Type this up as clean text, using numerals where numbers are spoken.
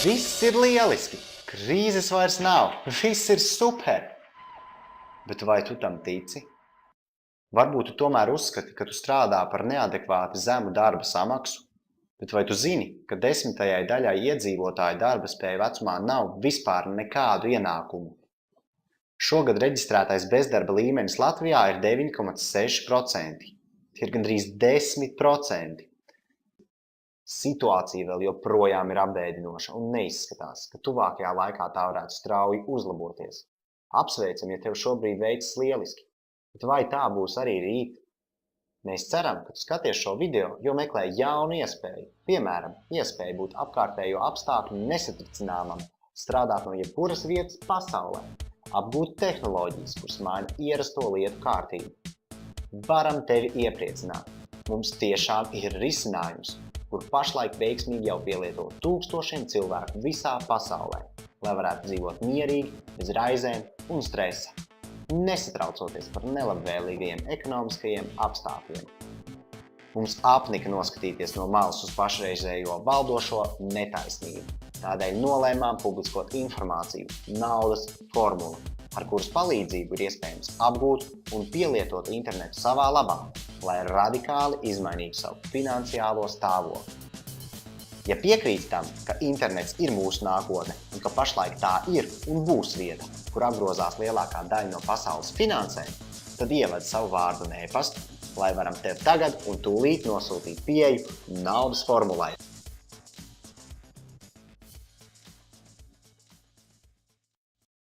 Viss ir lieliski, krīzes vairs nav, viss ir super. Bet vai tu tam tici? Varbūt tu tomēr uzskati, ka tu strādā par neadekvāti zemu darba samaksu, bet vai tu zini, ka 10. daļai iedzīvotāju darba spēja vecumā nav vispār nekādu ienākumu? Šogad reģistrētais bezdarba līmenis Latvijā ir 9,6%. Tie ir gandrīz 10%. Situācija vēl joprojām ir apbēdinoša un neizskatās, ka tuvākajā laikā tā varētu strauji uzlaboties. Apsveicam, ja tev šobrīd veicas lieliski, bet vai tā būs arī rīt? Mēs ceram, ka tu skaties šo video, jo meklē jaunu iespēju, piemēram, iespēju būt apkārtējo apstākļu nesatricināmam, strādāt no jebkuras vietas pasaulē, apgūt tehnoloģijas, kuras maina ierasto lietu kārtību. Varam tevi iepriecināt. Mums tiešām ir risinājums, kur pašlaik veiksmīgi jau pielieto tūkstošiem cilvēku visā pasaulē, lai varētu dzīvot mierīgi, bez raizēm un stresa, nesatraucoties par nelabvēlīgajiem ekonomiskajiem apstākļiem. Mums apnika noskatīties no malas uz pašreizējo valdošo netaisnību. Tādēļ nolēmām publiskot informāciju, naudas formulu, ar kuras palīdzību ir iespējams apgūt un pielietot internetu savā labā, lai radikāli izmainītu savu finansiālo stāvokli. Ja piekrīti tam, ka internets ir mūsu nākotne un ka pašlaik tā ir un būs vieta, kur apgrozās lielākā daļa no pasaules finansēm, tad ieved savu vārdu un e-pastu, lai varam tev tagad un tūlīt nosūtīt pieeju naudas formulai.